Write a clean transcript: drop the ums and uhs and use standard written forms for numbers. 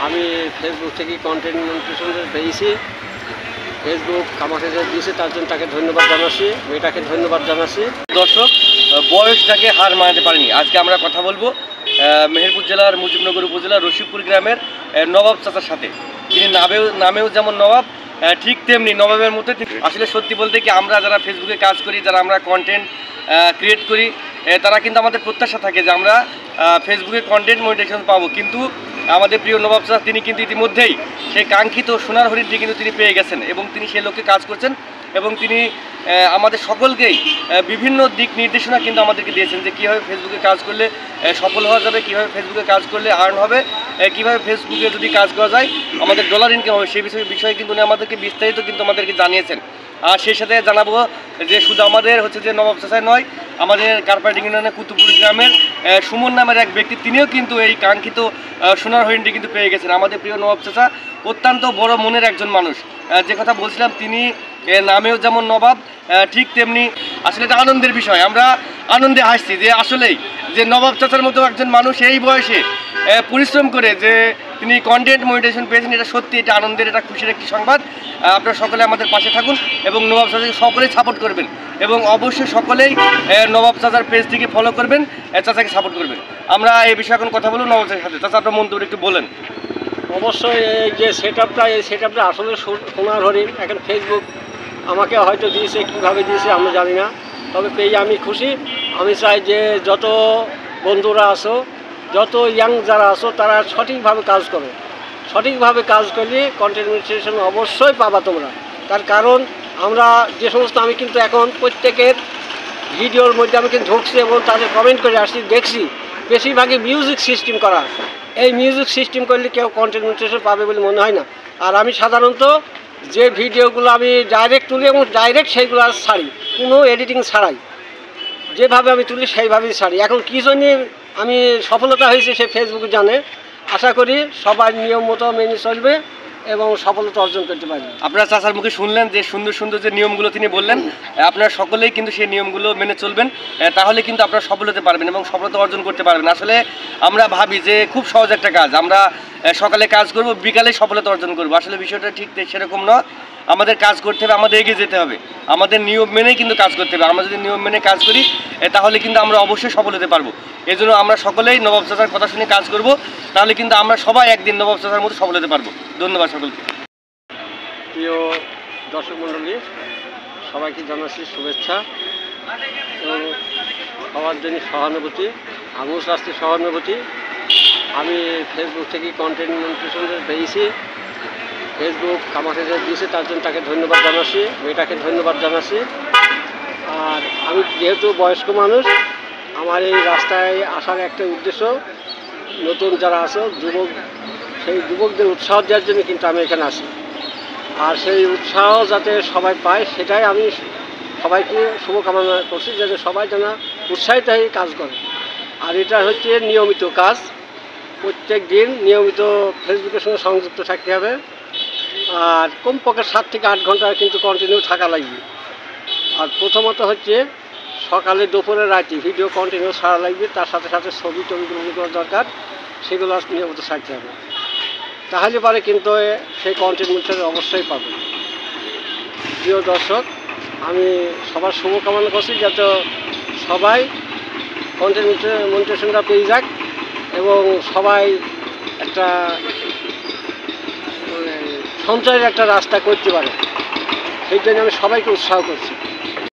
আমি ফেসবুক থেকে content monetization পেয়েছি। ফেসবুক আমাকে যে দিয়েছে তার জন্য তাকে ধন্যবাদ জানাচ্ছি, মেয়েটাকে ধন্যবাদ জানাচ্ছি। দর্শক, বয়সটাকে হার মানাতে পারেনি। আজকে আমরা কথা বলবো মেহেরপুর জেলার মুজিবনগর উপজেলার রশিকপুর গ্রামের নবাব চাচার সাথে। তিনি নামেও যেমন নবাব, ঠিক তেমনি নবাবের মধ্যে। আসলে সত্যি বলতে কি, আমরা যারা ফেসবুকে কাজ করি, যারা আমরা কন্টেন্ট ক্রিয়েট করি, তারা কিন্তু আমাদের প্রত্যাশা থাকে যে আমরা ফেসবুকে কন্টেন্ট মনিটাইজেশন পাবো। কিন্তু আমাদের প্রিয় নবাব চাচা তিনি কিন্তু ইতিমধ্যেই সেই কাঙ্ক্ষিত সোনার হরিণটি কিন্তু তিনি পেয়ে গেছেন এবং তিনি সেই লক্ষ্যে কাজ করছেন এবং তিনি আমাদের সকলকেই বিভিন্ন দিক নির্দেশনা কিন্তু আমাদেরকে দিয়েছেন যে কীভাবে ফেসবুকে কাজ করলে সফল হওয়া যাবে, কীভাবে ফেসবুকে কাজ করলে আর্ন হবে, কীভাবে ফেসবুকে যদি কাজ করা যায় আমাদের ডলার ইনকাম হবে, সেই বিষয়ে কিন্তু উনি আমাদেরকে বিস্তারিত কিন্তু আমাদেরকে জানিয়েছেন। আর সেই সাথে জানাবো যে শুধু আমাদের যে নবাব চাচাই নয়, আমাদের কারপাটি ইউনিয়নের কুতুবপুর গ্রামের সুমন নামের এক ব্যক্তি, তিনিও কিন্তু এই কাঙ্ক্ষিত সোনার হরিণটি কিন্তু পেয়ে গেছেন। আমাদের প্রিয় নবাব চাচা অত্যন্ত বড় মনের একজন মানুষ। যে কথা বলছিলাম, তিনি নামেও যেমন নবাব, ঠিক তেমনি আসলে এটা আনন্দের বিষয়। আমরা আনন্দে হাসছি যে আসলেই যে নবাব চাচার মতো একজন মানুষ এই বয়সে পরিশ্রম করে যে তিনি কন্টেন্ট মনিটাইজেশন পেয়েছেন, এটা সত্যি, এটা আনন্দের, এটা খুশির একটি সংবাদ। আপনারা সকলে আমাদের পাশে থাকুন এবং নবাব চাচাকে সকলেই সাপোর্ট করবেন এবং অবশ্যই সকলেই নবাব চাচার পেজটিকে ফলো করবেন, চাচাকে সাপোর্ট করবেন। আমরা এই বিষয়ে এখন কথা বলুন নবাব চাচার সাথে। চাচা, আপনার মন্তব্য একটু বলেন। অবশ্যই এই যে সেট আপটা আসলে সোনার হরিণ। এখন ফেসবুক আমাকে হয়তো দিয়েছে, কীভাবে দিয়েছে আমরা জানি না, তবে পেয়ে আমি খুশি। আমি চাই যে যত বন্ধুরা আসো, যত ইয়াং যারা আসো, তারা সঠিকভাবে কাজ করো। সঠিকভাবে কাজ করলে কন্টেন্ট মনিটাইজেশন অবশ্যই পাবা তোমরা। তার কারণ আমরা যে সমস্ত, আমি কিন্তু এখন প্রত্যেকের ভিডিওর মধ্যে আমি কিন্তু ঢুকছি এবং তাদের কমেন্ট করে আসছি, দেখছি বেশিরভাগই মিউজিক সিস্টেম করা। এই মিউজিক সিস্টেম করলে কেউ কন্টেন্ট মনিটাইজেশন পাবে বলে মনে হয় না। আর আমি সাধারণত যে ভিডিওগুলো আমি ডাইরেক্ট তুলি এবং ডাইরেক্ট সেইগুলো ছাড়ি, কোনো এডিটিং ছাড়াই, যেভাবে আমি তুলি সেইভাবেই ছাড়ি। এখন কী জন্যে আমি সফলতা হয়েছে সে ফেসবুকে জানে। আশা করি সবাই নিয়ম মতো মেনে চলবে এবং সফলতা অর্জন করতে পারবে। আপনারা চাচার মুখে শুনলেন যে সুন্দর সুন্দর যে নিয়মগুলো তিনি বললেন, আপনারা সকলেই কিন্তু সেই নিয়মগুলো মেনে চলবেন, তাহলে কিন্তু আপনারা সফল হতে পারবেন এবং সফলতা অর্জন করতে পারবেন। আসলে আমরা ভাবি যে খুব সহজ একটা কাজ, আমরা সকালে কাজ করব, বিকালে সফলতা অর্জন করব। আসলে বিষয়টা ঠিক সেরকম নয়। আমাদের কাজ করতে হবে, আমাদের এগিয়ে যেতে হবে, আমাদের নিয়ম মেনেই কিন্তু কাজ করতে হবে। আমরা যদি নিয়ম মেনে কাজ করি তাহলে কিন্তু আমরা অবশ্যই সফল হতে পারবো। এই জন্য আমরা সকলেই নবাব চাচার কথা শুনে কাজ করব, তাহলে কিন্তু আমরা সবাই একদিন নবাব চাচার মতো সফল হতে পারবো। ধন্যবাদ সকলকে। প্রিয় দর্শক মণ্ডলী, সবাইকে জানাচ্ছি শুভেচ্ছা এবং সবার জন্য সহানুভূতি। আমিও চাচ্ছি সহানুভূতি। আমি ফেসবুক থেকে কন্টেন্ট মনিটাইজেশন পেয়েছি। ফেসবুক আমাকে যে দিয়েছে তার জন্য তাকে ধন্যবাদ জানাচ্ছি, মেয়েটাকে ধন্যবাদ জানাচ্ছি। আর আমি যেহেতু বয়স্ক মানুষ, আমার এই রাস্তায় আসার একটা উদ্দেশ্য, নতুন যারা আছো যুবক, সেই যুবকদের উৎসাহ দেওয়ার জন্য কিন্তু আমি এখানে আসি। আর সেই উৎসাহ যাতে সবাই পায় সেটাই আমি সবাইকে শুভকামনা করছি, যাতে সবাই যেন উৎসাহিত হয়ে কাজ করে। আর এটা হচ্ছে নিয়মিত কাজ, প্রত্যেক দিন নিয়মিত ফেসবুকের সঙ্গে সংযুক্ত থাকতে হবে। আর কমপক্ষে 7 থেকে 8 ঘন্টা কিন্তু কন্টিনিউ থাকা লাগবে। আর প্রথমত হচ্ছে সকালে, দুপুরে, রাতে ভিডিও কন্টিনিউ ছাড়া লাগবে। তার সাথে সাথে ছবিগুলো দরকার, সেগুলো নিয়মিত ছাড়তে হবে। তাহলে পরে কিন্তু সেই কন্টেন্ট মনিটাইজেশন অবশ্যই পাবে। প্রিয় দর্শক, আমি সবার শুভকামনা করছি যাতে সবাই কন্টেন্ট মনিটাইজেশনটা পেয়ে যাক এবং সবাই একটা সঞ্চয়ের একটা রাস্তা করতে পারে। সেই জন্য আমি সবাইকে উৎসাহ করছি।